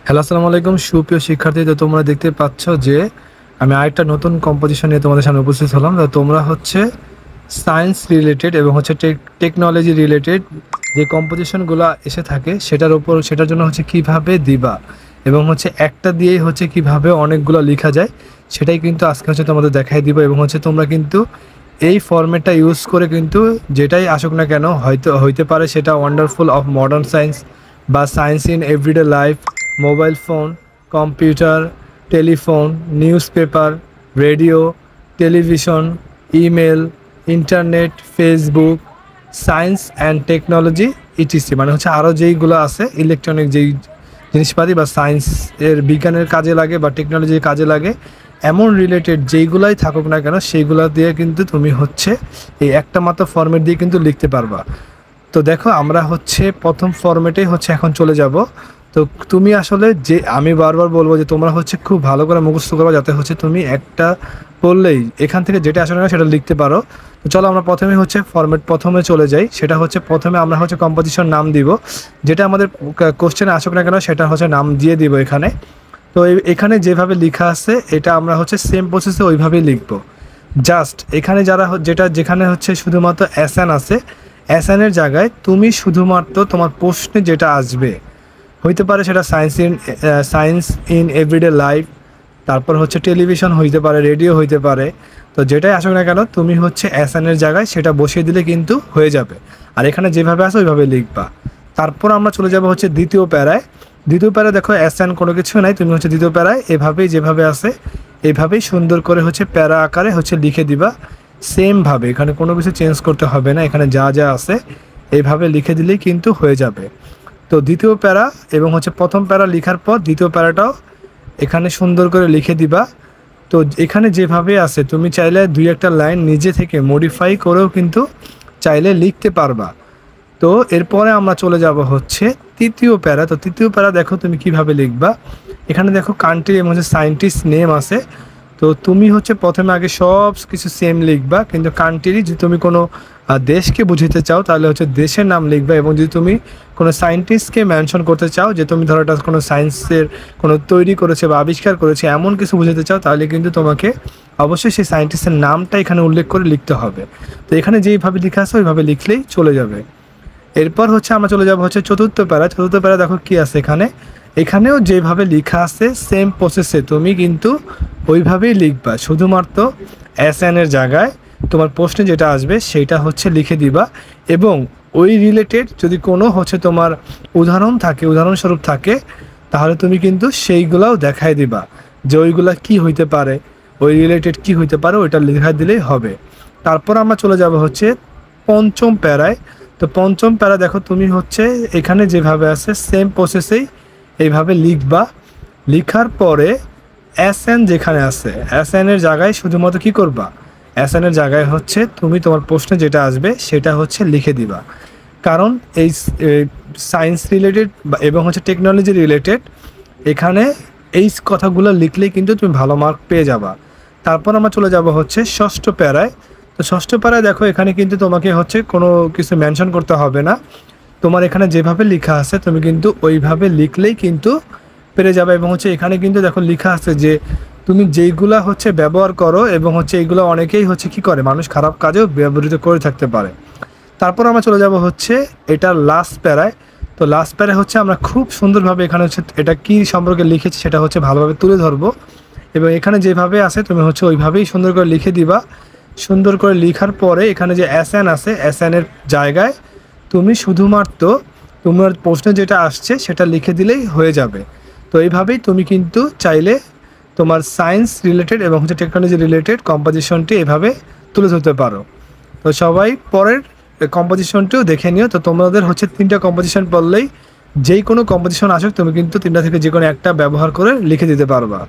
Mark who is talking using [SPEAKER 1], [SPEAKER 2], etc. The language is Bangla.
[SPEAKER 1] হ্যালো, আসসালামু আলাইকুম সুপ্রিয় শিক্ষার্থী। তো তোমরা দেখতে পাচ্ছ যে আমি আরেকটা নতুন কম্পোজিশন নিয়ে তোমাদের সামনে উপস্থিত হলাম। তো তোমরা হচ্ছে সায়েন্স রিলেটেড এবং হচ্ছে টেকনোলজি রিলেটেড যে কম্পোজিশনগুলো এসে থাকে সেটার জন্য হচ্ছে কিভাবে দিবা এবং হচ্ছে একটা দিয়েই হচ্ছে কিভাবে অনেকগুলো লেখা যায় সেটাই কিন্তু আজকে হচ্ছে তোমাদের দেখাই দিব। এবং হচ্ছে তোমরা কিন্তু এই ফরম্যাটটা ইউজ করে কিন্তু যেটাই আসুক না কেন হইতে পারে সেটা ওয়ান্ডারফুল অফ মডার্ন সায়েন্স বা science in everyday life, mobile phone, computer, telephone, newspaper, radio, television, email, internet, Facebook, science and technology ETC, মানে হচ্ছে আরও যেইগুলো আছে ইলেকট্রনিক যেই জিনিসপাতি বা সায়েন্স এর বিজ্ঞানের কাজে লাগে বা টেকনোলজির কাজে লাগে এমন রিলেটেড যেইগুলাই থাকুক না কেন সেইগুলো দিয়ে কিন্তু তুমি হচ্ছে এই একটা মাত্র ফরম্যাট দিয়ে কিন্তু লিখতে পারবা। তো দেখো আমরা হচ্ছে প্রথম ফরম্যাটেই হচ্ছে এখন চলে যাব। তো তুমি আসলে যে আমি বারবার বলবো যে তোমরা হচ্ছে খুব ভালো করে মুখস্থ করবা যাতে হচ্ছে তুমি একটা বললেই এখান থেকে যেটা আসলে না সেটা লিখতে পারো। তো চলো আমরা প্রথমে হচ্ছে ফরম্যাট প্রথমে চলে যাই। সেটা হচ্ছে প্রথমে আমরা হচ্ছে কম্পোজিশন নাম দিব, যেটা আমাদের কোশ্চেনে আসুক না কেন সেটা হচ্ছে নাম দিয়ে দিব এখানে। তো এখানে যেভাবে লেখা আছে এটা আমরা হচ্ছে সেম প্রসেসে ওইভাবেই লিখব। জাস্ট এখানে যেখানে হচ্ছে শুধুমাত্র অ্যাসান আছে, অ্যাসানের জায়গায় তুমি শুধুমাত্র তোমার প্রশ্নে যেটা আসবে হইতে পারে সেটা সায়েন্স ইন এভরিডে লাইফ, তারপর হচ্ছে টেলিভিশন হইতে পারে, রেডিও হইতে পারে। তো যেটাই আসুক না কেন তুমি হচ্ছে অ্যাসানের জায়গায় সেটা বসিয়ে দিলে কিন্তু হয়ে যাবে। আর এখানে যেভাবে আসে ওইভাবে লিখবা। তারপর আমরা চলে যাব হচ্ছে দ্বিতীয় প্যারায়। দ্বিতীয় প্যারায় দেখো অ্যাসান কোনো কিছু নাই, তুমি হচ্ছে দ্বিতীয় প্যারায় এভাবেই যেভাবে আসে এইভাবেই সুন্দর করে হচ্ছে প্যারা আকারে হচ্ছে লিখে দিবা। সেমভাবে এখানে কোনো কিছু চেঞ্জ করতে হবে না, এখানে যা যা আছে এইভাবে লিখে দিলেই কিন্তু হয়ে যাবে। তো দ্বিতীয় প্যারা এবং হচ্ছে প্রথম প্যারা লেখার পর দ্বিতীয় প্যারাটাও এখানে সুন্দর করে লিখে দিবা। তো এখানে যেভাবে আছে তুমি চাইলে দুই একটা লাইন নিজে থেকে মডিফাই করেও কিন্তু চাইলে লিখতে পারবা। তো এরপরে আমরা চলে যাব হচ্ছে তৃতীয় প্যারা। তো তৃতীয় প্যারা দেখো তুমি কিভাবে লিখবা। এখানে দেখো কান্ট্রি এবং হচ্ছে সায়েন্টিস্ট নেম আছে। তো তুমি হচ্ছে প্রথমে আগে সব কিছু সেম লিখবা, কিন্তু কান্ট্রি যদি তুমি কোনো দেশকে বুঝাতে চাও তাহলে হচ্ছে দেশের নাম লিখবা। এবং যদি তুমি কোনো সায়েন্টিস্টকে মেনশন করতে চাও যে তুমি ধরো এটা কোনো সায়েন্সের কোনো তৈরি করেছে বা আবিষ্কার করেছে এমন কিছু বুঝাতে চাও তাহলে কিন্তু তোমাকে অবশ্যই সেই সায়েন্টিস্টের নামটা এখানে উল্লেখ করে লিখতে হবে। তো এখানে যেইভাবে লেখা আছে ওইভাবে লিখলেই চলে যাবে। এরপর হচ্ছে আমরা চলে যাব হচ্ছে চতুর্থ প্যারা। চতুর্থ প্যারা দেখো কি আছে এখানে, এখানেও যেভাবে লেখা আছে সেম প্রসেসে তুমি কিন্তু ওইভাবেই লিখবা। শুধুমাত্র এর জায়গায় তোমার প্রশ্নে যেটা আসবে সেটা হচ্ছে লিখে দিবা। এবং ওই রিলেটেড যদি কোনো হচ্ছে তোমার উদাহরণস্বরূপ থাকে তাহলে তুমি কিন্তু সেইগুলাও দেখাই দিবা যে ওইগুলা কি হইতে পারে, ওই রিলেটেড কি হইতে পারে ওইটা লেখা দিলেই হবে। তারপর আমরা চলে যাব হচ্ছে পঞ্চম প্যারায়। তো পঞ্চম প্যারা দেখো তুমি হচ্ছে এখানে যেভাবে আছে সেম প্রসেসেই এইভাবে লিখবা। লিখার পরে যেখানে আছে এর জায়গায় শুধুমাত্র কি করবা, এর জায়গায় হচ্ছে তুমি তোমার প্রশ্নে যেটা আসবে সেটা হচ্ছে লিখে দিবা। কারণ এই সায়েন্স রিলেটেড এবং হচ্ছে টেকনোলজি রিলেটেড এখানে এই কথাগুলো লিখলেই কিন্তু তুমি ভালো মার্ক পেয়ে যাবা। তারপর আমরা চলে যাব হচ্ছে ষষ্ঠ প্যারায়। তো ষষ্ঠ প্যারায় দেখো এখানে কিন্তু তোমাকে হচ্ছে কোনো কিছু মেনশন করতে হবে না, তোমার এখানে যেভাবে লেখা আছে তুমি কিন্তু ওইভাবে লিখলেই কিন্তু পেরে যাবে। এবং হচ্ছে এখানে কিন্তু দেখো লেখা আছে যে তুমি যেইগুলা হচ্ছে ব্যবহার করো এবং হচ্ছে এইগুলো অনেকেই হচ্ছে কি করে মানুষ খারাপ কাজেও ব্যবহৃত করে থাকতে পারে। তারপর আমরা চলে যাব হচ্ছে এটা লাস্ট প্যারায়। তো লাস্ট প্যারায় হচ্ছে আমরা খুব সুন্দরভাবে এখানে হচ্ছে এটা কি সম্পর্কে লিখেছি সেটা হচ্ছে ভালোভাবে তুলে ধরবো। এবং এখানে যেভাবে আছে তুমি হচ্ছে ওইভাবেই সুন্দর করে লিখে দিবা। সুন্দর করে লেখার পরে এখানে যে আছে এর জায়গায় তুমি শুধুমাত্র তোমার প্রশ্নে যেটা আসছে সেটা লিখে দিলেই হয়ে যাবে। তো এইভাবেই তুমি কিন্তু চাইলে তোমার সায়েন্স রিলেটেড এবং হচ্ছে টেকনোলজি রিলেটেড কম্পোজিশনটি এভাবে তুলে ধরতে পারো। তো সবাই পরের কম্পোজিশনটিও দেখে নিও। তো তোমাদের হচ্ছে 3টা কম্পোজিশন পড়লেই যেই কোনো কম্পোজিশন আসুক তুমি কিন্তু 3টা থেকে যে কোনো একটা ব্যবহার করে লিখে দিতে পারবা।